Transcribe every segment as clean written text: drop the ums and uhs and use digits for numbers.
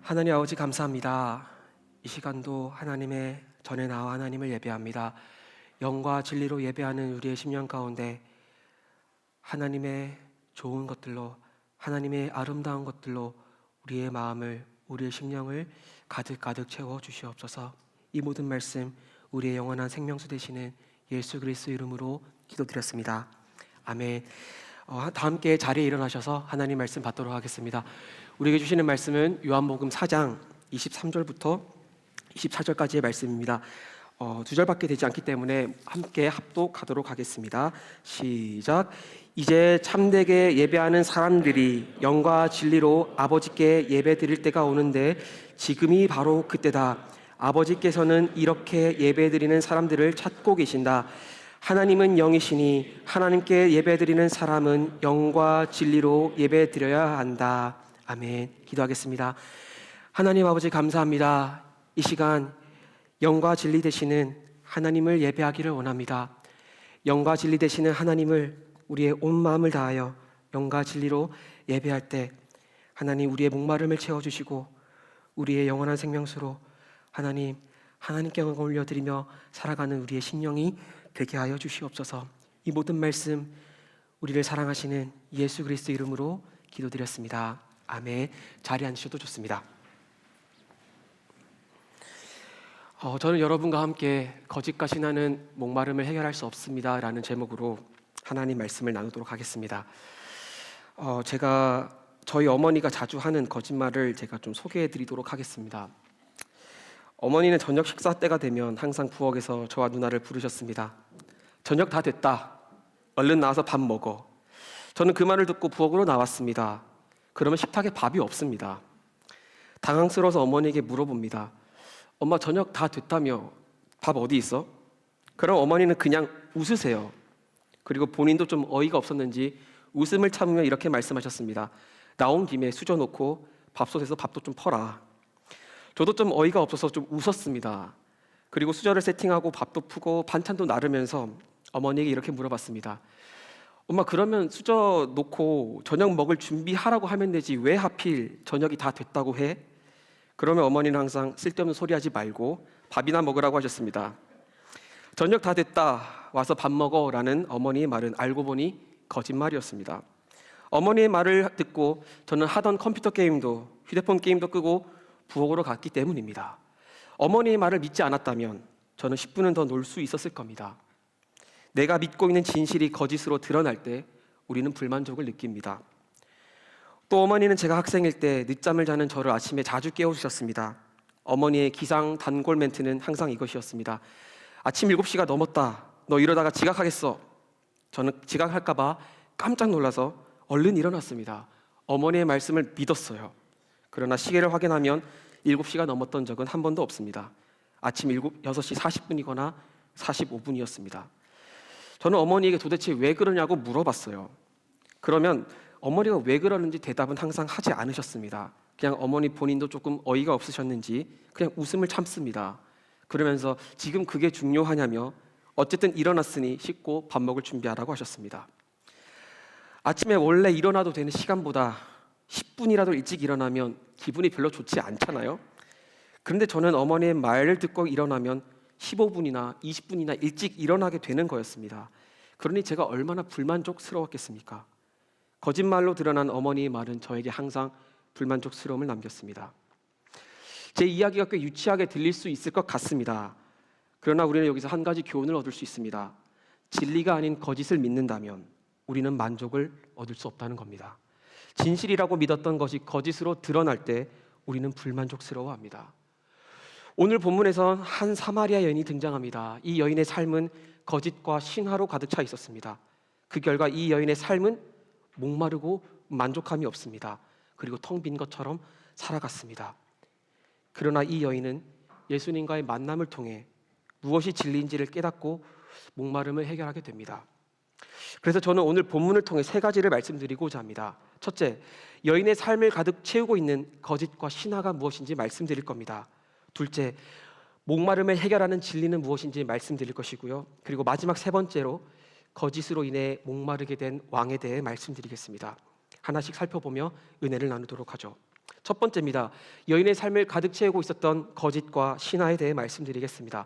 하나님 아버지 감사합니다. 이 시간도 하나님의 전에 나와 하나님을 예배합니다. 영과 진리로 예배하는 우리의 심령 가운데 하나님의 좋은 것들로, 하나님의 아름다운 것들로 우리의 마음을, 우리의 심령을 가득 채워 주시옵소서. 이 모든 말씀 우리의 영원한 생명수 되시는 예수 그리스도 이름으로 기도드렸습니다. 아멘. 다 함께 자리에 일어나셔서 하나님 말씀 받도록 하겠습니다. 우리에게 주시는 말씀은 요한복음 4장 23절부터 24절까지의 말씀입니다. 두 절밖에 되지 않기 때문에 함께 합독하도록 하겠습니다. 시작. 이제 참되게 예배하는 사람들이 영과 진리로 아버지께 예배 드릴 때가 오는데 지금이 바로 그때다. 아버지께서는 이렇게 예배 드리는 사람들을 찾고 계신다. 하나님은 영이시니 하나님께 예배드리는 사람은 영과 진리로 예배드려야 한다. 아멘. 기도하겠습니다. 하나님 아버지 감사합니다. 이 시간 영과 진리 되시는 하나님을 예배하기를 원합니다. 영과 진리 되시는 하나님을 우리의 온 마음을 다하여 영과 진리로 예배할 때 하나님 우리의 목마름을 채워주시고 우리의 영원한 생명수로 하나님께 영광 올려드리며 살아가는 우리의 심령이 되게 하여 주시옵소서. 이 모든 말씀 우리를 사랑하시는 예수 그리스도 이름으로 기도드렸습니다. 아멘. 자리에 앉으셔도 좋습니다. 저는 여러분과 함께 거짓과 신화는 목마름을 해결할 수 없습니다 라는 제목으로 하나님 말씀을 나누도록 하겠습니다. 저희 어머니가 자주 하는 거짓말을 제가 좀 소개해 드리도록 하겠습니다. 어머니는 저녁 식사 때가 되면 항상 부엌에서 저와 누나를 부르셨습니다. 저녁 다 됐다. 얼른 나와서 밥 먹어. 저는 그 말을 듣고 부엌으로 나왔습니다. 그러면 식탁에 밥이 없습니다. 당황스러워서 어머니에게 물어봅니다. 엄마 저녁 다 됐다며 밥 어디 있어? 그럼 어머니는 그냥 웃으세요. 그리고 본인도 좀 어이가 없었는지 웃음을 참으며 이렇게 말씀하셨습니다. 나온 김에 수저 놓고 밥솥에서 밥도 좀 퍼라. 저도 좀 어이가 없어서 좀 웃었습니다. 그리고 수저를 세팅하고 밥도 푸고 반찬도 나르면서 어머니에게 이렇게 물어봤습니다. 엄마 그러면 수저 놓고 저녁 먹을 준비하라고 하면 되지 왜 하필 저녁이 다 됐다고 해? 그러면 어머니는 항상 쓸데없는 소리 하지 말고 밥이나 먹으라고 하셨습니다. 저녁 다 됐다 와서 밥 먹어 라는 어머니의 말은 알고 보니 거짓말이었습니다. 어머니의 말을 듣고 저는 하던 컴퓨터 게임도 휴대폰 게임도 끄고 부엌으로 갔기 때문입니다. 어머니의 말을 믿지 않았다면 저는 10분은 더 놀 수 있었을 겁니다. 내가 믿고 있는 진실이 거짓으로 드러날 때 우리는 불만족을 느낍니다. 또 어머니는 제가 학생일 때 늦잠을 자는 저를 아침에 자주 깨워주셨습니다. 어머니의 기상 단골 멘트는 항상 이것이었습니다. 아침 7시가 넘었다. 너 이러다가 지각하겠어. 저는 지각할까 봐 깜짝 놀라서 얼른 일어났습니다. 어머니의 말씀을 믿었어요. 그러나 시계를 확인하면 7시가 넘었던 적은 한 번도 없습니다. 아침 6시 40분이거나 45분이었습니다. 저는 어머니에게 도대체 왜 그러냐고 물어봤어요. 그러면 어머니가 왜 그러는지 대답은 항상 하지 않으셨습니다. 그냥 어머니 본인도 조금 어이가 없으셨는지 그냥 웃음을 참습니다. 그러면서 지금 그게 중요하냐며 어쨌든 일어났으니 씻고 밥 먹을 준비하라고 하셨습니다. 아침에 원래 일어나도 되는 시간보다 10분이라도 일찍 일어나면 기분이 별로 좋지 않잖아요. 그런데 저는 어머니의 말을 듣고 일어나면 15분이나 20분이나 일찍 일어나게 되는 거였습니다. 그러니 제가 얼마나 불만족스러웠겠습니까? 거짓말로 드러난 어머니의 말은 저에게 항상 불만족스러움을 남겼습니다. 제 이야기가 꽤 유치하게 들릴 수 있을 것 같습니다. 그러나 우리는 여기서 한 가지 교훈을 얻을 수 있습니다. 진리가 아닌 거짓을 믿는다면 우리는 만족을 얻을 수 없다는 겁니다. 진실이라고 믿었던 것이 거짓으로 드러날 때 우리는 불만족스러워합니다. 오늘 본문에선 한 사마리아 여인이 등장합니다. 이 여인의 삶은 거짓과 신화로 가득 차 있었습니다. 그 결과 이 여인의 삶은 목마르고 만족함이 없습니다. 그리고 텅 빈 것처럼 살아갔습니다. 그러나 이 여인은 예수님과의 만남을 통해 무엇이 진리인지를 깨닫고 목마름을 해결하게 됩니다. 그래서 저는 오늘 본문을 통해 세 가지를 말씀드리고자 합니다. 첫째, 여인의 삶을 가득 채우고 있는 거짓과 신화가 무엇인지 말씀드릴 겁니다. 둘째, 목마름을 해결하는 진리는 무엇인지 말씀드릴 것이고요. 그리고 마지막 세 번째로 거짓으로 인해 목마르게 된 왕에 대해 말씀드리겠습니다. 하나씩 살펴보며 은혜를 나누도록 하죠. 첫 번째입니다. 여인의 삶을 가득 채우고 있었던 거짓과 신화에 대해 말씀드리겠습니다.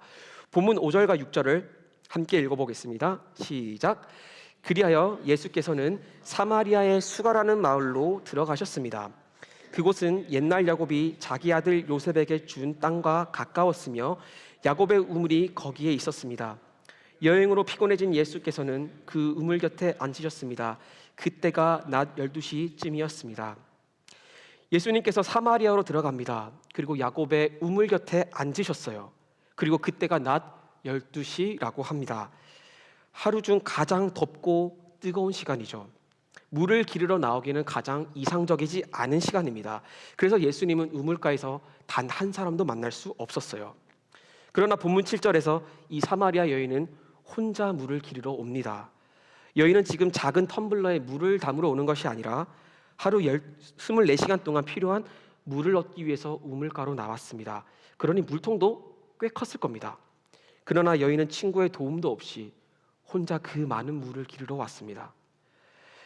본문 5절과 6절을 함께 읽어보겠습니다. 시작. 그리하여 예수께서는 사마리아의 수가라는 마을로 들어가셨습니다. 그곳은 옛날 야곱이 자기 아들 요셉에게 준 땅과 가까웠으며 야곱의 우물이 거기에 있었습니다. 여행으로 피곤해진 예수께서는 그 우물 곁에 앉으셨습니다. 그때가 낮 12시쯤이었습니다. 예수님께서 사마리아로 들어갑니다. 그리고 야곱의 우물 곁에 앉으셨어요. 그리고 그때가 낮 12시라고 합니다. 하루 중 가장 덥고 뜨거운 시간이죠. 물을 기르러 나오기는 가장 이상적이지 않은 시간입니다. 그래서 예수님은 우물가에서 단 한 사람도 만날 수 없었어요. 그러나 본문 7절에서 이 사마리아 여인은 혼자 물을 기르러 옵니다. 여인은 지금 작은 텀블러에 물을 담으러 오는 것이 아니라 하루 24시간 동안 필요한 물을 얻기 위해서 우물가로 나왔습니다. 그러니 물통도 꽤 컸을 겁니다. 그러나 여인은 친구의 도움도 없이 혼자 그 많은 물을 기르러 왔습니다.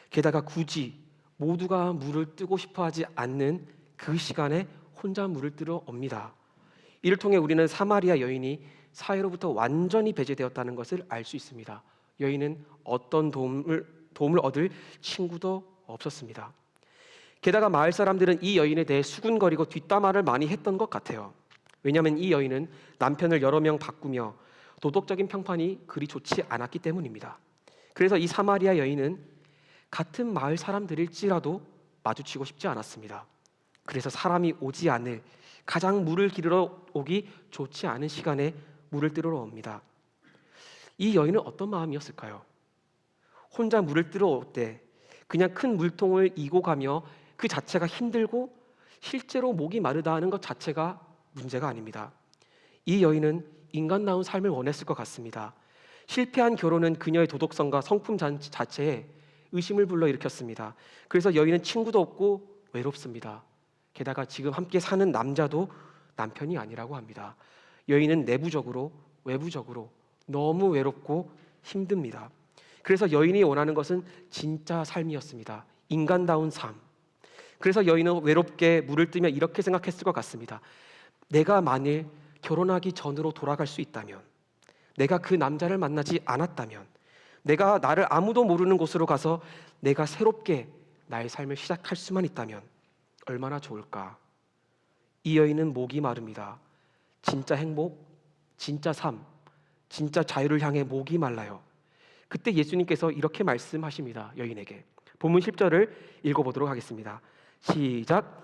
게다가 굳이 모두가 물을 뜨고 싶어 하지 않는 그 시간에 혼자 물을 뜨러 옵니다. 이를 통해 우리는 사마리아 여인이 사회로부터 완전히 배제되었다는 것을 알 수 있습니다. 여인은 어떤 도움을 얻을 친구도 없었습니다. 게다가 마을 사람들은 이 여인에 대해 수군거리고 뒷담화를 많이 했던 것 같아요. 왜냐하면 이 여인은 남편을 여러 명 바꾸며 도덕적인 평판이 그리 좋지 않았기 때문입니다. 그래서 이 사마리아 여인은 같은 마을 사람들일지라도 마주치고 싶지 않았습니다. 그래서 사람이 오지 않을 가장 물을 기르러 오기 좋지 않은 시간에 물을 뜨러 옵니다. 이 여인은 어떤 마음이었을까요? 혼자 물을 뜨러 올 때 그냥 큰 물통을 이고 가며 그 자체가 힘들고 실제로 목이 마르다 하는 것 자체가 문제가 아닙니다. 이 여인은 인간다운 삶을 원했을 것 같습니다. 실패한 결혼은 그녀의 도덕성과 성품 자체에 의심을 불러일으켰습니다. 그래서 여인은 친구도 없고 외롭습니다. 게다가 지금 함께 사는 남자도 남편이 아니라고 합니다. 여인은 내부적으로 외부적으로 너무 외롭고 힘듭니다. 그래서 여인이 원하는 것은 진짜 삶이었습니다. 인간다운 삶. 그래서 여인은 외롭게 물을 뜨며 이렇게 생각했을 것 같습니다. 내가 만일 결혼하기 전으로 돌아갈 수 있다면, 내가 그 남자를 만나지 않았다면, 내가 나를 아무도 모르는 곳으로 가서 내가 새롭게 나의 삶을 시작할 수만 있다면 얼마나 좋을까. 이 여인은 목이 마릅니다. 진짜 행복, 진짜 삶, 진짜 자유를 향해 목이 말라요. 그때 예수님께서 이렇게 말씀하십니다. 여인에게. 본문 10절을 읽어보도록 하겠습니다. 시작.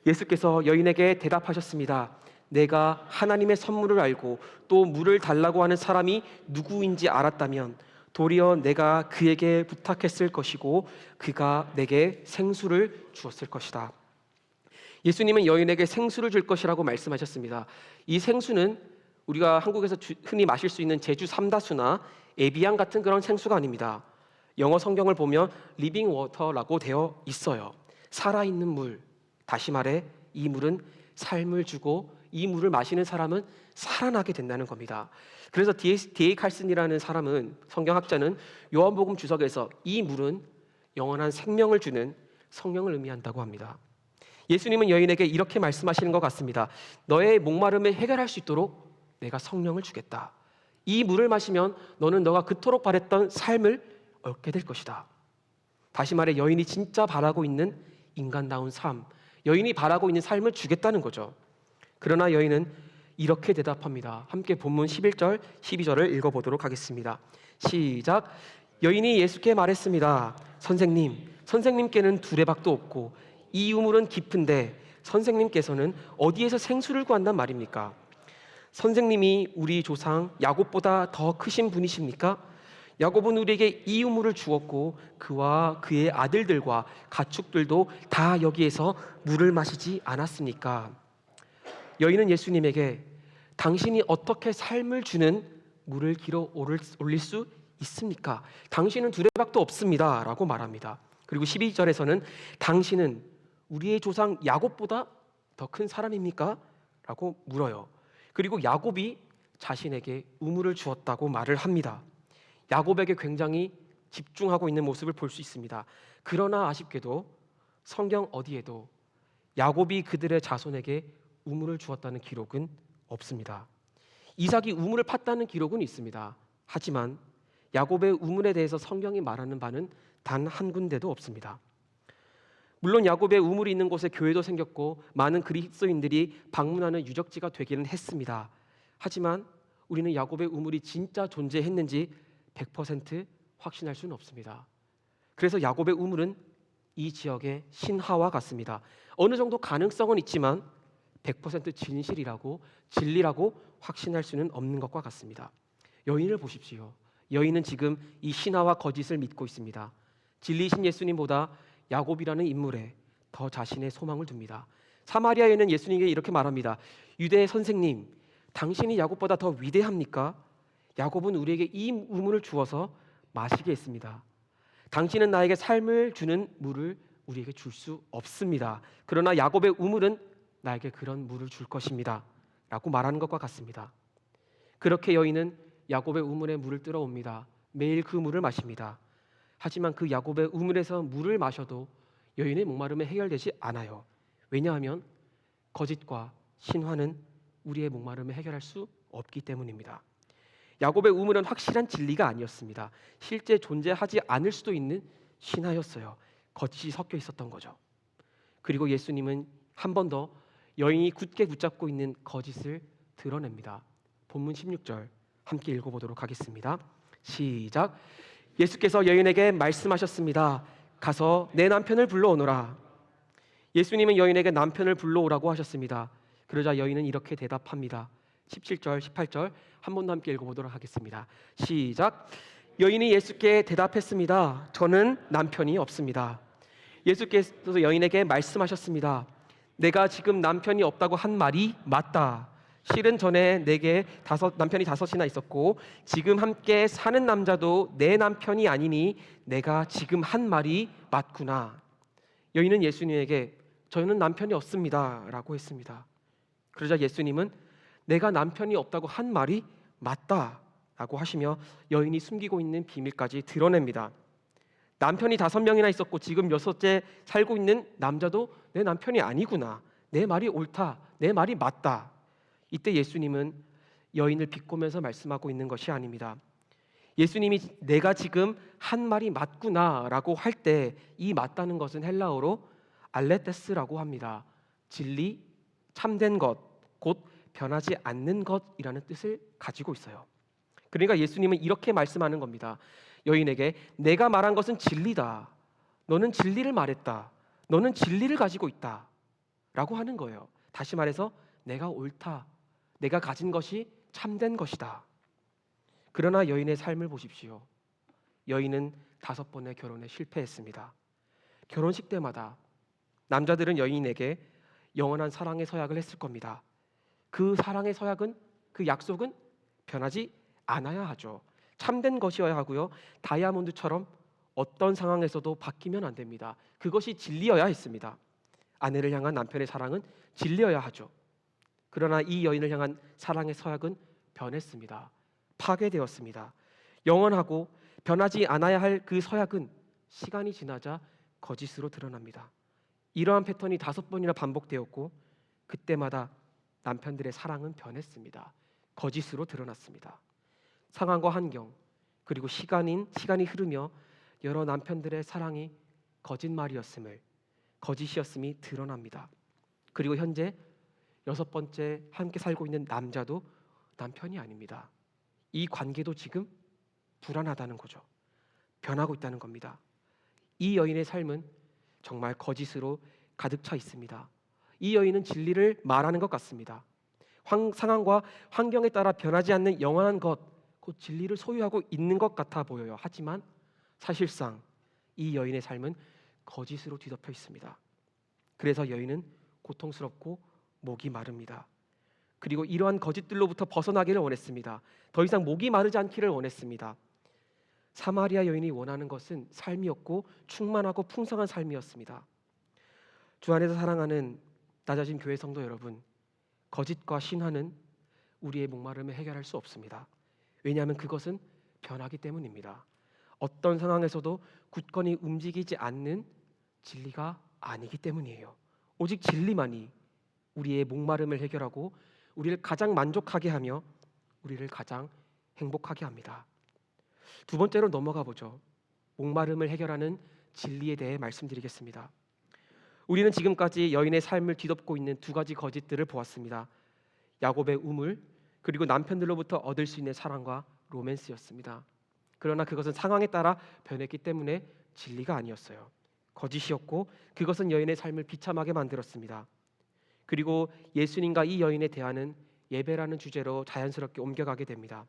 예수께서 여인에게 대답하셨습니다. 내가 하나님의 선물을 알고 또 물을 달라고 하는 사람이 누구인지 알았다면 도리어 내가 그에게 부탁했을 것이고 그가 내게 생수를 주었을 것이다. 예수님은 여인에게 생수를 줄 것이라고 말씀하셨습니다. 이 생수는 우리가 한국에서 흔히 마실 수 있는 제주 삼다수나 에비앙 같은 그런 생수가 아닙니다. 영어 성경을 보면 리빙 워터라고 되어 있어요. 살아있는 물, 다시 말해 이 물은 삶을 주고 이 물을 마시는 사람은 살아나게 된다는 겁니다. 그래서 D.A. 칼슨이라는 사람은, 성경학자는 요한복음 주석에서 이 물은 영원한 생명을 주는 성령을 의미한다고 합니다. 예수님은 여인에게 이렇게 말씀하시는 것 같습니다. 너의 목마름을 해결할 수 있도록 내가 성령을 주겠다. 이 물을 마시면 너는 너가 그토록 바랬던 삶을 얻게 될 것이다. 다시 말해 여인이 진짜 바라고 있는 인간다운 삶, 여인이 바라고 있는 삶을 주겠다는 거죠. 그러나 여인은 이렇게 대답합니다. 함께 본문 11절, 12절을 읽어보도록 하겠습니다. 시작. 여인이 예수께 말했습니다. 선생님께는 두레박도 없고 이 우물은 깊은데 선생님께서는 어디에서 생수를 구한단 말입니까? 선생님이 우리 조상 야곱보다 더 크신 분이십니까? 야곱은 우리에게 이 우물을 주었고 그와 그의 아들들과 가축들도 다 여기에서 물을 마시지 않았습니까? 여인은 예수님에게 당신이 어떻게 삶을 주는 물을 길어 올릴 수 있습니까? 당신은 두레박도 없습니다 라고 말합니다. 그리고 12절에서는 당신은 우리의 조상 야곱보다 더 큰 사람입니까? 라고 물어요. 그리고 야곱이 자신에게 우물을 주었다고 말을 합니다. 야곱에게 굉장히 집중하고 있는 모습을 볼 수 있습니다. 그러나 아쉽게도 성경 어디에도 야곱이 그들의 자손에게 우물을 주었다는 기록은 없습니다. 이삭이 우물을 팠다는 기록은 있습니다. 하지만 야곱의 우물에 대해서 성경이 말하는 바는 단 한 군데도 없습니다. 물론 야곱의 우물이 있는 곳에 교회도 생겼고 많은 그리스도인들이 방문하는 유적지가 되기는 했습니다. 하지만 우리는 야곱의 우물이 진짜 존재했는지 100% 확신할 수는 없습니다. 그래서 야곱의 우물은 이 지역의 신화와 같습니다. 어느 정도 가능성은 있지만 100% 진리라고 확신할 수는 없는 것과 같습니다. 여인을 보십시오. 여인은 지금 이 신화와 거짓을 믿고 있습니다. 진리이신 예수님보다 야곱이라는 인물에 더 자신의 소망을 둡니다. 사마리아 여인은 예수님에게 이렇게 말합니다. 유대 선생님, 당신이 야곱보다 더 위대합니까? 야곱은 우리에게 이 우물을 주어서 마시게 했습니다. 당신은 나에게 삶을 주는 물을 우리에게 줄 수 없습니다. 그러나 야곱의 우물은 나에게 그런 물을 줄 것입니다. 라고 말하는 것과 같습니다. 그렇게 여인은 야곱의 우물에 물을 뜨러 옵니다. 매일 그 물을 마십니다. 하지만 그 야곱의 우물에서 물을 마셔도 여인의 목마름이 해결되지 않아요. 왜냐하면 거짓과 신화는 우리의 목마름을 해결할 수 없기 때문입니다. 야곱의 우물은 확실한 진리가 아니었습니다. 실제 존재하지 않을 수도 있는 신화였어요. 거짓이 섞여 있었던 거죠. 그리고 예수님은 한 번 더 여인이 굳게 붙잡고 있는 거짓을 드러냅니다. 본문 16절 함께 읽어보도록 하겠습니다. 시작. 예수께서 여인에게 말씀하셨습니다. 가서 내 남편을 불러오너라. 예수님은 여인에게 남편을 불러오라고 하셨습니다. 그러자 여인은 이렇게 대답합니다. 17절, 18절 한 번 더 함께 읽어보도록 하겠습니다. 시작. 여인이 예수께 대답했습니다. 저는 남편이 없습니다. 예수께서 여인에게 말씀하셨습니다. 내가 지금 남편이 없다고 한 말이 맞다. 실은 전에 내게 남편이 5이나 있었고 지금 함께 사는 남자도 내 남편이 아니니 내가 지금 한 말이 맞구나. 여인은 예수님에게 저는 남편이 없습니다 라고 했습니다. 그러자 예수님은 내가 남편이 없다고 한 말이 맞다 라고 하시며 여인이 숨기고 있는 비밀까지 드러냅니다. 남편이 5명이나 있었고 지금 6째 살고 있는 남자도 내 남편이 아니구나. 내 말이 옳다. 내 말이 맞다. 이때 예수님은 여인을 비꼬면서 말씀하고 있는 것이 아닙니다. 예수님이 내가 지금 한 말이 맞구나 라고 할 때 이 맞다는 것은 헬라어로 알레테스라고 합니다. 진리, 참된 것, 곧 변하지 않는 것이라는 뜻을 가지고 있어요. 그러니까 예수님은 이렇게 말씀하는 겁니다. 여인에게 내가 말한 것은 진리다. 너는 진리를 말했다. 너는 진리를 가지고 있다. 라고 하는 거예요. 다시 말해서 내가 옳다. 내가 가진 것이 참된 것이다. 그러나 여인의 삶을 보십시오. 여인은 5번의 결혼에 실패했습니다. 결혼식 때마다 남자들은 여인에게 영원한 사랑의 서약을 했을 겁니다. 그 사랑의 서약은, 그 약속은 변하지 않아야 하죠. 참된 것이어야 하고요. 다이아몬드처럼 어떤 상황에서도 바뀌면 안 됩니다. 그것이 진리여야 했습니다. 아내를 향한 남편의 사랑은 진리여야 하죠. 그러나 이 여인을 향한 사랑의 서약은 변했습니다. 파괴되었습니다. 영원하고 변하지 않아야 할 그 서약은 시간이 지나자 거짓으로 드러납니다. 이러한 패턴이 5번이나 반복되었고 그때마다 남편들의 사랑은 변했습니다. 거짓으로 드러났습니다. 상황과 환경 그리고 시간이 흐르며 여러 남편들의 사랑이 거짓이었음이 드러납니다. 그리고 현재 6번째 함께 살고 있는 남자도 남편이 아닙니다. 이 관계도 지금 불안하다는 거죠. 변하고 있다는 겁니다. 이 여인의 삶은 정말 거짓으로 가득 차 있습니다. 이 여인은 진리를 말하는 것 같습니다. 상황과 환경에 따라 변하지 않는 영원한 것, 곧 진리를 소유하고 있는 것 같아 보여요. 하지만 사실상 이 여인의 삶은 거짓으로 뒤덮여 있습니다. 그래서 여인은 고통스럽고 목이 마릅니다. 그리고 이러한 거짓들로부터 벗어나기를 원했습니다. 더 이상 목이 마르지 않기를 원했습니다. 사마리아 여인이 원하는 것은 삶이었고 충만하고 풍성한 삶이었습니다. 주 안에서 사랑하는 낮아진 교회 성도 여러분, 거짓과 신화는 우리의 목마름을 해결할 수 없습니다. 왜냐하면 그것은 변하기 때문입니다. 어떤 상황에서도 굳건히 움직이지 않는 진리가 아니기 때문이에요. 오직 진리만이 우리의 목마름을 해결하고 우리를 가장 만족하게 하며 우리를 가장 행복하게 합니다. 두 번째로 넘어가 보죠. 목마름을 해결하는 진리에 대해 말씀드리겠습니다. 우리는 지금까지 여인의 삶을 뒤덮고 있는 두 가지 거짓들을 보았습니다. 야곱의 우물, 그리고 남편들로부터 얻을 수 있는 사랑과 로맨스였습니다. 그러나 그것은 상황에 따라 변했기 때문에 진리가 아니었어요. 거짓이었고 그것은 여인의 삶을 비참하게 만들었습니다. 그리고 예수님과 이 여인의 대화는 예배라는 주제로 자연스럽게 옮겨가게 됩니다.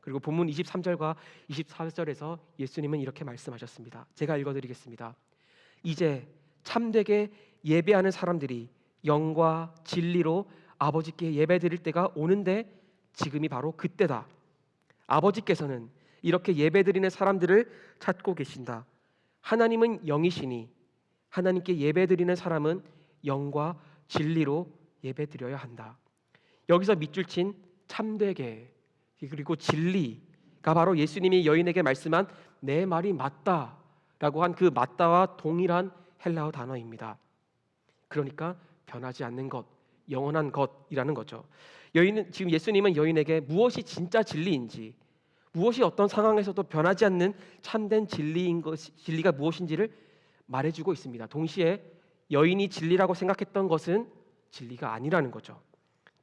그리고 본문 23절과 24절에서 예수님은 이렇게 말씀하셨습니다. 제가 읽어드리겠습니다. 이제 참되게 예배하는 사람들이 영과 진리로 아버지께 예배드릴 때가 오는데 지금이 바로 그때다. 아버지께서는 이렇게 예배드리는 사람들을 찾고 계신다. 하나님은 영이시니 하나님께 예배드리는 사람은 영과 진리로 예배드려야 한다. 여기서 밑줄 친 참되게 그리고 진리가 바로 예수님이 여인에게 말씀한 내 말이 맞다라고 한 그 맞다와 동일한 헬라어 단어입니다. 그러니까 변하지 않는 것, 영원한 것이라는 거죠. 지금 예수님은 여인에게 무엇이 진짜 진리인지, 무엇이 어떤 상황에서도 변하지 않는 참된 진리가 무엇인지를 말해주고 있습니다. 동시에 여인이 진리라고 생각했던 것은 진리가 아니라는 거죠.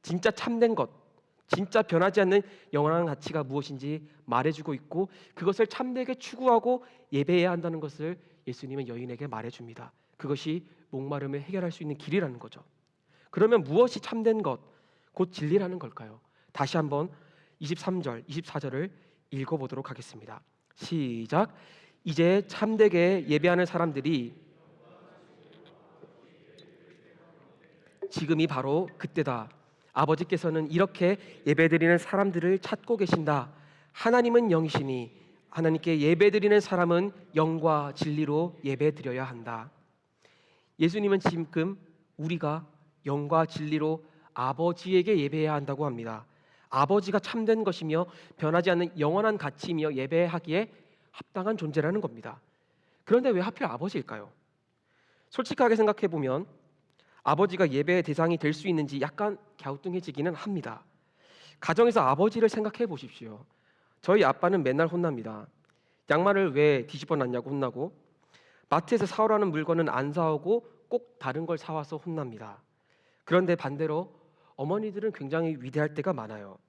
진짜 참된 것, 진짜 변하지 않는 영원한 가치가 무엇인지 말해주고 있고 그것을 참되게 추구하고 예배해야 한다는 것을 예수님은 여인에게 말해줍니다. 그것이 목마름을 해결할 수 있는 길이라는 거죠. 그러면 무엇이 참된 것, 곧 진리라는 걸까요? 다시 한번 23절, 24절을 읽어보도록 하겠습니다. 시작. 이제 참되게 예배하는 사람들이 지금이 바로 그때다. 아버지께서는 이렇게 예배드리는 사람들을 찾고 계신다. 하나님은 영이시니 하나님께 예배드리는 사람은 영과 진리로 예배드려야 한다. 예수님은 지금 우리가 영과 진리로 아버지에게 예배해야 한다고 합니다. 아버지가 참된 것이며 변하지 않는 영원한 가치이며 예배하기에 합당한 존재라는 겁니다. 그런데 왜 하필 아버지일까요? 솔직하게 생각해 보면 아버지가 예배의 대상이 될 수 있는지 약간 갸우뚱해지기는 합니다. 가정에서 아버지를 생각해 보십시오. 저희 아빠는 맨날 혼납니다. 양말을 왜 뒤집어 놨냐고 혼나고, 마트에서 사오라는 물건은 안 사오고 꼭 다른 걸 사와서 혼납니다. 그런데 반대로 어머니들은 굉장히 위대할 때가 많아요.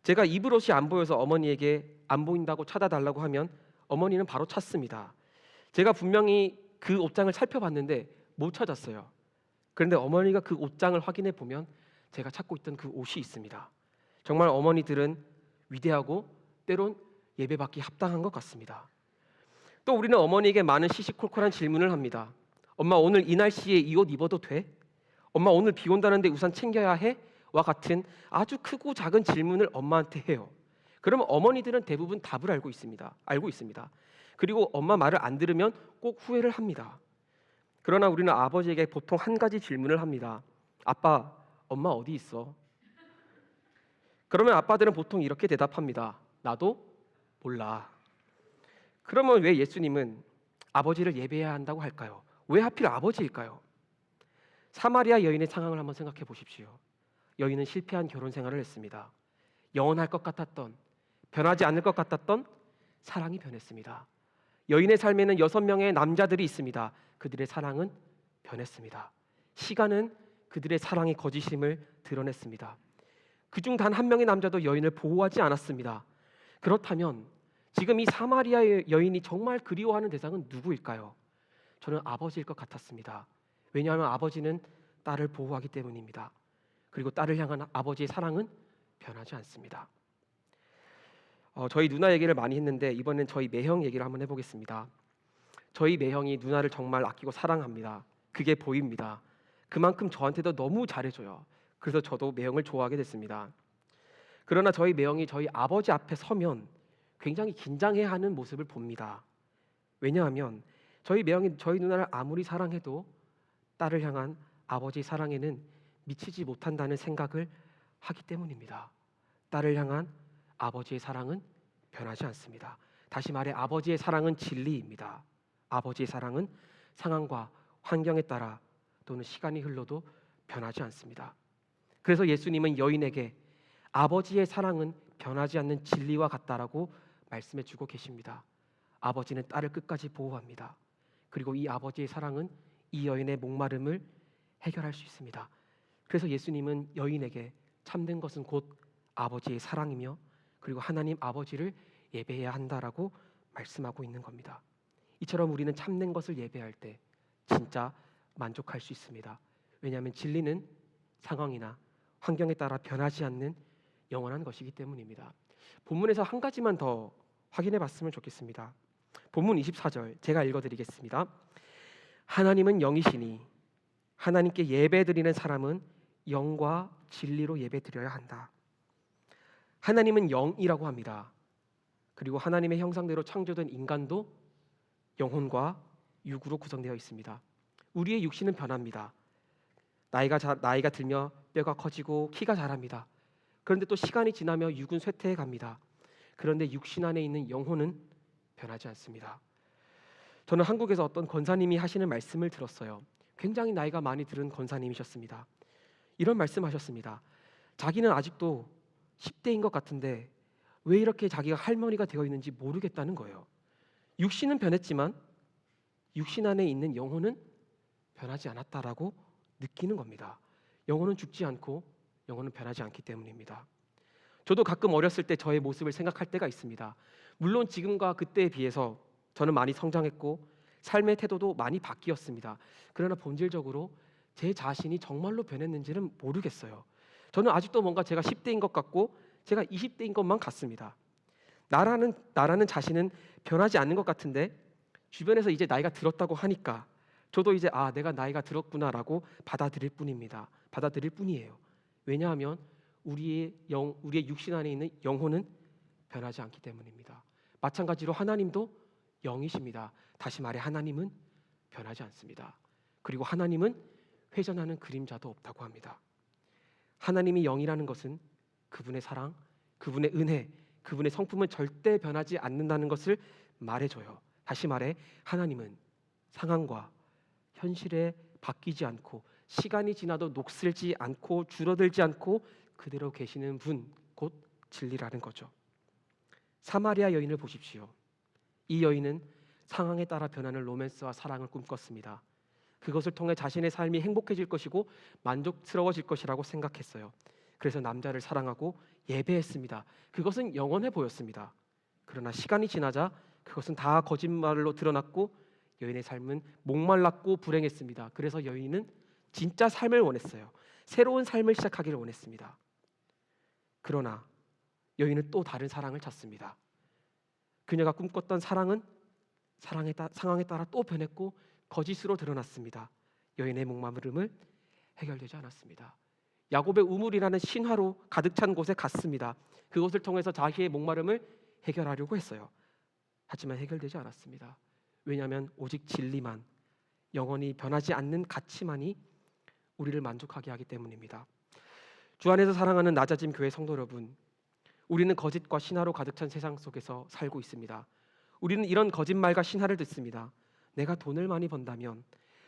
제가 입을 옷이 안 보여서 어머니에게 안 보인다고 찾아달라고 하면 어머니는 바로 찾습니다. 제가 분명히 그 옷장을 살펴봤는데 못 찾았어요. 그런데 어머니가 그 옷장을 확인해 보면 제가 찾고 있던 그 옷이 있습니다. 정말 어머니들은 위대하고 때론 예배받기 합당한 것 같습니다. 또 우리는 어머니에게 많은 시시콜콜한 질문을 합니다. 엄마, 오늘 이 날씨에 이 옷 입어도 돼? 엄마, 오늘 비 온다는데 우산 챙겨야 해? 와 같은 아주 크고 작은 질문을 엄마한테 해요. 그러면 어머니들은 대부분 답을 알고 있습니다. 그리고 엄마 말을 안 들으면 꼭 후회를 합니다. 그러나 우리는 아버지에게 보통 한 가지 질문을 합니다. 아빠, 엄마 어디 있어? 그러면 아빠들은 보통 이렇게 대답합니다. 나도 몰라. 그러면 왜 예수님은 아버지를 예배해야 한다고 할까요? 왜 하필 아버지일까요? 사마리아 여인의 상황을 한번 생각해 보십시오. 여인은 실패한 결혼 생활을 했습니다. 영원할 것 같았던, 변하지 않을 것 같았던 사랑이 변했습니다. 여인의 삶에는 6명의 남자들이 있습니다. 그들의 사랑은 변했습니다. 시간은 그들의 사랑의 거짓임을 드러냈습니다. 그중 단 한 명의 남자도 여인을 보호하지 않았습니다. 그렇다면 지금 이 사마리아 여인이 정말 그리워하는 대상은 누구일까요? 저는 아버지일 것 같았습니다. 왜냐하면 아버지는 딸을 보호하기 때문입니다. 그리고 딸을 향한 아버지의 사랑은 변하지 않습니다. 저희 누나 얘기를 많이 했는데 이번엔 저희 매형 얘기를 한번 해보겠습니다. 저희 매형이 누나를 정말 아끼고 사랑합니다. 그게 보입니다. 그만큼 저한테도 너무 잘해줘요. 그래서 저도 매형을 좋아하게 됐습니다. 그러나 저희 매형이 저희 아버지 앞에 서면 굉장히 긴장해하는 모습을 봅니다. 왜냐하면 저희 매형이 저희 누나를 아무리 사랑해도 딸을 향한 아버지의 사랑에는 미치지 못한다는 생각을 하기 때문입니다. 딸을 향한 아버지의 사랑은 변하지 않습니다. 다시 말해 아버지의 사랑은 진리입니다. 아버지의 사랑은 상황과 환경에 따라 또는 시간이 흘러도 변하지 않습니다. 그래서 예수님은 여인에게 아버지의 사랑은 변하지 않는 진리와 같다라고 말씀해 주고 계십니다. 아버지는 딸을 끝까지 보호합니다. 그리고 이 아버지의 사랑은 이 여인의 목마름을 해결할 수 있습니다. 그래서 예수님은 여인에게 참된 것은 곧 아버지의 사랑이며 그리고 하나님 아버지를 예배해야 한다라고 말씀하고 있는 겁니다. 이처럼 우리는 참된 것을 예배할 때 진짜 만족할 수 있습니다. 왜냐하면 진리는 상황이나 환경에 따라 변하지 않는 영원한 것이기 때문입니다. 본문에서 한 가지만 더 확인해 봤으면 좋겠습니다. 본문 24절 제가 읽어드리겠습니다. 하나님은 영이시니 하나님께 예배드리는 사람은 영과 진리로 예배드려야 한다. 하나님은 영이라고 합니다. 그리고 하나님의 형상대로 창조된 인간도 영혼과 육으로 구성되어 있습니다. 우리의 육신은 변합니다. 나이가 들며 뼈가 커지고 키가 자랍니다. 그런데 또 시간이 지나며 육은 쇠퇴해 갑니다. 그런데 육신 안에 있는 영혼은 변하지 않습니다. 저는 한국에서 어떤 권사님이 하시는 말씀을 들었어요. 굉장히 나이가 많이 들은 권사님이셨습니다. 이런 말씀하셨습니다. 자기는 아직도 10대인 것 같은데 왜 이렇게 자기가 할머니가 되어 있는지 모르겠다는 거예요. 육신은 변했지만 육신 안에 있는 영혼은 변하지 않았다라고 느끼는 겁니다. 영혼은 죽지 않고 영혼은 변하지 않기 때문입니다. 저도 가끔 어렸을 때 저의 모습을 생각할 때가 있습니다. 물론 지금과 그때에 비해서 저는 많이 성장했고 삶의 태도도 많이 바뀌었습니다. 그러나 본질적으로 제 자신이 정말로 변했는지는 모르겠어요. 저는 아직도 뭔가 제가 10대인 것 같고 제가 20대인 것만 같습니다. 나라는 자신은 변하지 않는 것 같은데 주변에서 이제 나이가 들었다고 하니까 저도 이제 내가 나이가 들었구나라고 받아들일 뿐이에요. 왜냐하면 우리의 육신 안에 있는 영혼은 변하지 않기 때문입니다. 마찬가지로 하나님도 영이십니다. 다시 말해 하나님은 변하지 않습니다. 그리고 하나님은 회전하는 그림자도 없다고 합니다. 하나님이 영이라는 것은 그분의 사랑, 그분의 은혜, 그분의 성품은 절대 변하지 않는다는 것을 말해줘요. 다시 말해 하나님은 상황과 현실에 바뀌지 않고 시간이 지나도 녹슬지 않고 줄어들지 않고 그대로 계시는 분, 곧 진리라는 거죠. 사마리아 여인을 보십시오. 이 여인은 상황에 따라 변하는 로맨스와 사랑을 꿈꿨습니다. 그것을 통해 자신의 삶이 행복해질 것이고 만족스러워질 것이라고 생각했어요. 그래서 남자를 사랑하고 예배했습니다. 그것은 영원해 보였습니다. 그러나 시간이 지나자 그것은 다 거짓말로 드러났고 여인의 삶은 목말랐고 불행했습니다. 그래서 여인은 진짜 삶을 원했어요. 새로운 삶을 시작하기를 원했습니다. 그러나 여인은 또 다른 사랑을 찾습니다. 그녀가 꿈꿨던 사랑은 상황에 따라 또 변했고 거짓으로 드러났습니다. 여인의 목마름을 해결되지 않았습니다. 야곱의 우물이라는 신화로 가득 찬 곳에 갔습니다. 그것을 통해서 자기의 목마름을 해결하려고 했어요. 하지만 해결되지 않았습니다. 왜냐하면 오직 진리만, 영원히 변하지 않는 가치만이 우리를 만족하게 하기 때문입니다. 주 안에서 사랑하는 낮아짐 교회 성도 여러분, 우리는 거짓과 신화로 가득 찬 세상 속에서 살고 있습니다. 우리는 이런 거짓말과 신화를 듣습니다. 내가 돈을 많이 번다면,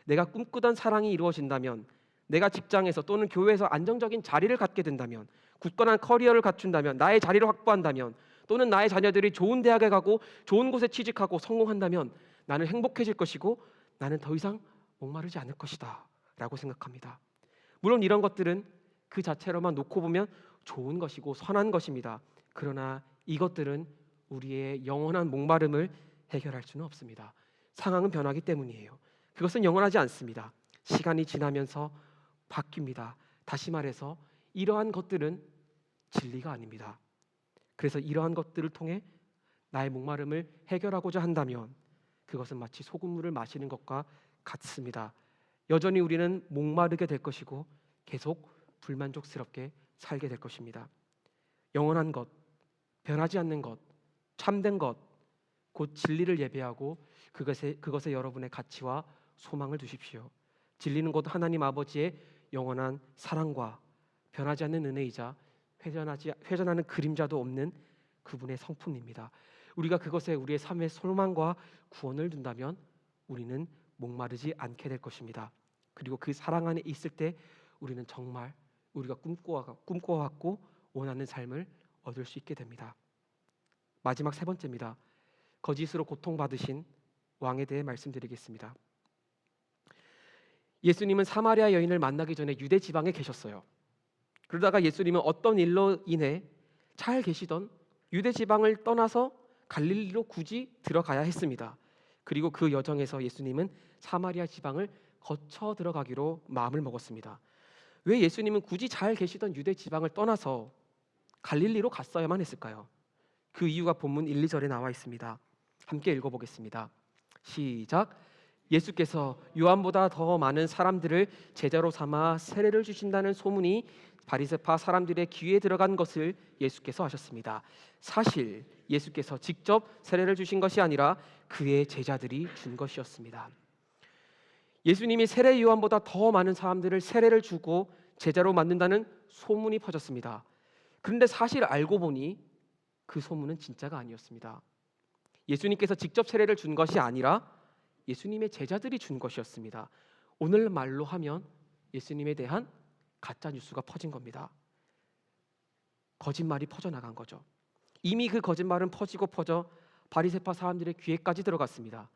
내가 꿈꾸던 사랑이 이루어진다면, 내가 직장에서 또는 교회에서 안정적인 자리를 갖게 된다면, 굳건한 커리어를 갖춘다면, 나의 자리를 확보한다면, 또는 나의 자녀들이 좋은 대학에 가고 좋은 곳에 취직하고 성공한다면 나는 행복해질 것이고 나는 더 이상 목마르지 않을 것이다 라고 생각합니다. 물론 이런 것들은 그 자체로만 놓고 보면 좋은 것이고 선한 것입니다. 그러나 이것들은 우리의 영원한 목마름을 해결할 수는 없습니다. 상황은 변하기 때문이에요. 그것은 영원하지 않습니다. 시간이 지나면서 바뀝니다. 다시 말해서 이러한 것들은 진리가 아닙니다. 그래서 이러한 것들을 통해 나의 목마름을 해결하고자 한다면 그것은 마치 소금물을 마시는 것과 같습니다. 여전히 우리는 목마르게 될 것이고 계속 불만족스럽게 살게 될 것입니다. 영원한 것, 변하지 않는 것, 참된 것, 곧 진리를 예배하고 그것에 여러분의 가치와 소망을 두십시오. 진리는 곧 하나님 아버지의 영원한 사랑과 변하지 않는 은혜이자 회전하는 그림자도 없는 그분의 성품입니다. 우리가 그것에 우리의 삶의 소망과 구원을 둔다면 우리는 목마르지 않게 될 것입니다. 그리고 그 사랑 안에 있을 때 우리는 정말 우리가 꿈꿔왔고 원하는 삶을 얻을 수 있게 됩니다. 마지막 세 번째입니다. 거짓으로 고통받으신 왕에 대해 말씀드리겠습니다. 예수님은 사마리아 여인을 만나기 전에 유대 지방에 계셨어요. 그러다가 예수님은 어떤 일로 인해 잘 계시던 유대 지방을 떠나서 갈릴리로 굳이 들어가야 했습니다. 그리고 그 여정에서 예수님은 사마리아 지방을 거쳐 들어가기로 마음을 먹었습니다. 왜 예수님은 굳이 잘 계시던 유대 지방을 떠나서 갈릴리로 갔어야만 했을까요? 그 이유가 본문 1, 2절에 나와 있습니다. 함께 읽어보겠습니다. 시작. 예수께서 요한보다 더 많은 사람들을 제자로 삼아 세례를 주신다는 소문이 바리새파 사람들의 귀에 들어간 것을 예수께서 하셨습니다. 사실 예수께서 직접 세례를 주신 것이 아니라 그의 제자들이 준 것이었습니다. 예수님이 세례 요한보다 더 많은 사람들을 세례를 주고 제자로 만든다는 소문이 퍼졌습니다. 그런데 사실 알고 보니 그 소문은 진짜가 아니었습니다. 예수님께서 직접 세례를 준 것이 아니라 예수님의 제자들이 준 것이었습니다. 오늘 말로 하면 예수님에 대한 가짜 뉴스가 퍼진 겁니다. 거짓말이 퍼져나간 거죠. 이미 그 거짓말은 퍼지고 퍼져 바리새파 사람들의 귀에까지 들어갔습니다.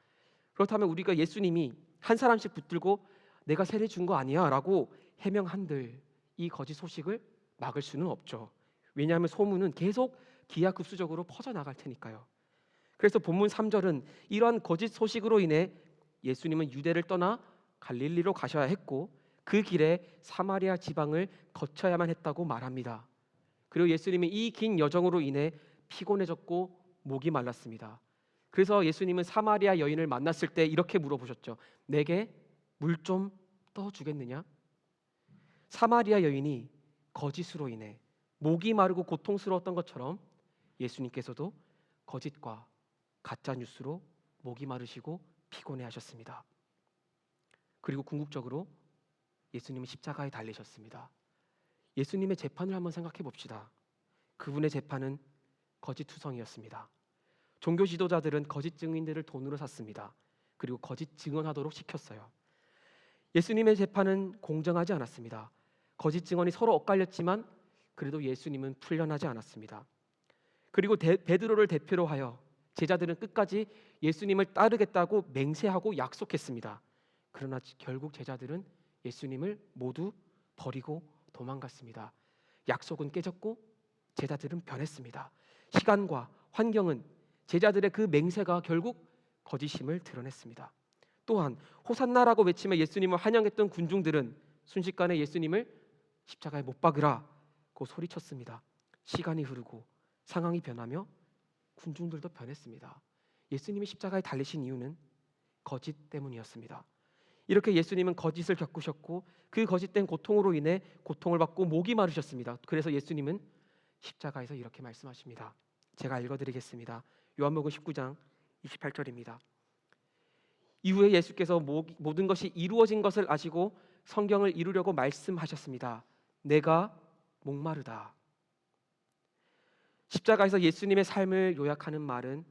그렇다면 우리가 예수님이 한 사람씩 붙들고 내가 세례 준 거 아니야 라고 해명한들 이 거짓 소식을 막을 수는 없죠. 왜냐하면 소문은 계속 기하급수적으로 퍼져나갈 테니까요. 그래서 본문 3절은 이러한 거짓 소식으로 인해 예수님은 유대를 떠나 갈릴리로 가셔야 했고 그 길에 사마리아 지방을 거쳐야만 했다고 말합니다. 그리고 예수님은 이 긴 여정으로 인해 피곤해졌고 목이 말랐습니다. 그래서 예수님은 사마리아 여인을 만났을 때 이렇게 물어보셨죠. 내게 물 좀 떠주겠느냐? 사마리아 여인이 거짓으로 인해 목이 마르고 고통스러웠던 것처럼 예수님께서도 거짓과 가짜 뉴스로 목이 마르시고 피곤해 하셨습니다. 그리고 궁극적으로 예수님은 십자가에 달리셨습니다. 예수님의 재판을 한번 생각해 봅시다. 그분의 재판은 거짓 투성이었습니다. 종교 지도자들은 거짓 증인들을 돈으로 샀습니다. 그리고 거짓 증언하도록 시켰어요. 예수님의 재판은 공정하지 않았습니다. 거짓 증언이 서로 엇갈렸지만 그래도 예수님은 풀려나지 않았습니다. 그리고 베드로를 대표로 하여 제자들은 끝까지 예수님을 따르겠다고 맹세하고 약속했습니다. 그러나 결국 제자들은 예수님을 모두 버리고 도망갔습니다. 약속은 깨졌고 제자들은 변했습니다. 시간과 환경은 제자들의 그 맹세가 결국 거짓임을 드러냈습니다. 또한 호산나라고 외치며 예수님을 환영했던 군중들은 순식간에 예수님을 십자가에 못 박으라고 소리쳤습니다. 시간이 흐르고 상황이 변하며 군중들도 변했습니다. 예수님이 십자가에 달리신 이유는 거짓 때문이었습니다. 이렇게 예수님은 거짓을 겪으셨고 그 거짓된 고통으로 인해 고통을 받고 목이 마르셨습니다. 그래서 예수님은 십자가에서 이렇게 말씀하십니다. 제가 읽어드리겠습니다. 요한복음 19장 28절입니다. 이후에 예수께서 모든 것이 이루어진 것을 아시고 성경을 이루려고 말씀하셨습니다. 내가 목마르다. 십자가에서 예수님의 삶을 요약하는 말은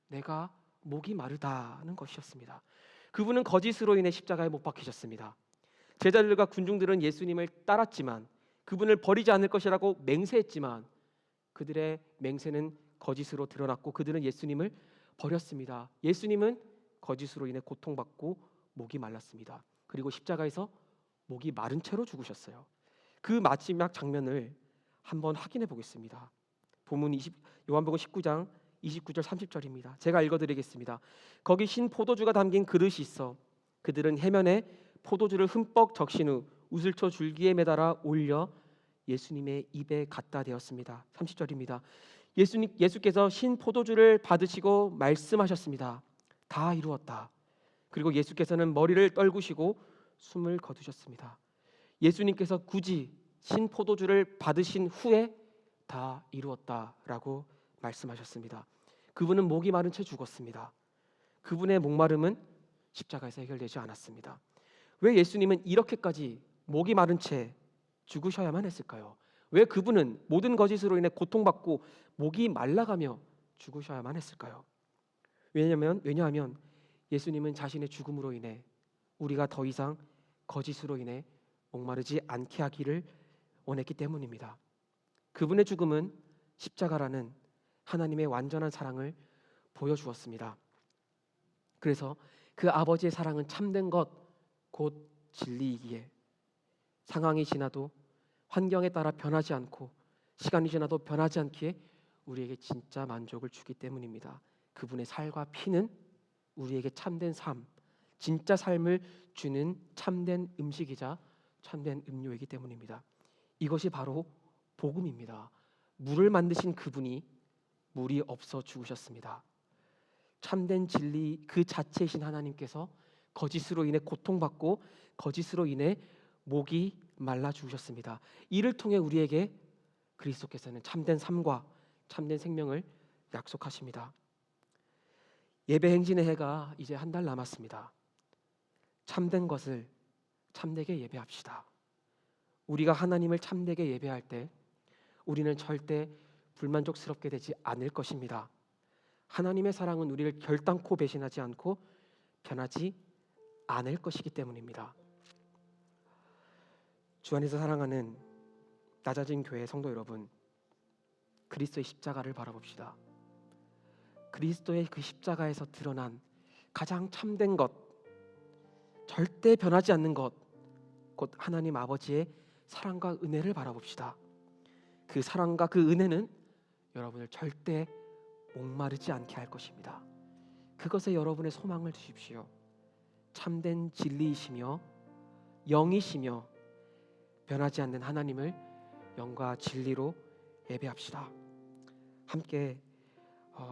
내가 목이 마르다는 것이었습니다. 그분은 거짓으로 인해 십자가에 못 박히셨습니다. 제자들과 군중들은 예수님을 따랐지만 그분을 버리지 않을 것이라고 맹세했지만 그들의 맹세는 거짓으로 드러났고 그들은 예수님을 버렸습니다. 예수님은 거짓으로 인해 고통받고 목이 말랐습니다. 그리고 십자가에서 목이 마른 채로 죽으셨어요. 그 마지막 장면을 한번 확인해 보겠습니다. 요한복음 19장 29절 30절입니다. 제가 읽어드리겠습니다. 거기 신 포도주가 담긴 그릇이 있어 그들은 해면에 포도주를 흠뻑 적신 후 우슬초 줄기에 매달아 올려 예수님의 입에 갖다 대었습니다. 30절입니다. 예수께서 신 포도주를 받으시고 말씀하셨습니다. 다 이루었다. 그리고 예수께서는 머리를 떨구시고 숨을 거두셨습니다. 예수님께서 굳이 신 포도주를 받으신 후에 다 이루었다라고 말씀하셨습니다. 그분은 목이 마른 채 죽었습니다. 그분의 목마름은 십자가에서 해결되지 않았습니다. 왜 예수님은 이렇게까지 목이 마른 채 죽으셔야만 했을까요? 왜 그분은 모든 거짓으로 인해 고통받고 목이 말라가며 죽으셔야만 했을까요? 왜냐하면 예수님은 자신의 죽음으로 인해 우리가 더 이상 거짓으로 인해 목마르지 않게 하기를 원했기 때문입니다. 그분의 죽음은 십자가라는 하나님의 완전한 사랑을 보여주었습니다. 그래서 그 아버지의 사랑은 참된 것, 곧 진리이기에 상황이 지나도 환경에 따라 변하지 않고 시간이 지나도 변하지 않기에 우리에게 진짜 만족을 주기 때문입니다. 그분의 살과 피는 우리에게 참된 삶, 진짜 삶을 주는 참된 음식이자 참된 음료이기 때문입니다. 이것이 바로 복음입니다. 물을 만드신 그분이 물이 없어 죽으셨습니다. 참된 진리 그 자체이신 하나님께서 거짓으로 인해 고통받고 거짓으로 인해 목이 말라 죽으셨습니다. 이를 통해 우리에게 그리스도께서는 참된 삶과 참된 생명을 약속하십니다. 예배 행진의 해가 이제 한 달 남았습니다. 참된 것을 참되게 예배합시다. 우리가 하나님을 참되게 예배할 때 우리는 절대 불만족스럽게 되지 않을 것입니다. 하나님의 사랑은 우리를 결단코 배신하지 않고 변하지 않을 것이기 때문입니다. 주 안에서 사랑하는 낮아진 교회 성도 여러분, 그리스도의 십자가를 바라봅시다. 그리스도의 그 십자가에서 드러난 가장 참된 것, 절대 변하지 않는 것, 곧 하나님 아버지의 사랑과 은혜를 바라봅시다. 그 사랑과 그 은혜는 여러분을 절대 목마르지 않게 할 것입니다. 그것에 여러분의 소망을 두십시오. 참된 진리이시며 영이시며 변하지 않는 하나님을 영과 진리로 예배합시다. 함께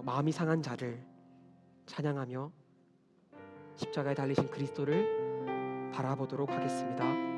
마음이 상한 자를 찬양하며 십자가에 달리신 그리스도를 바라보도록 하겠습니다.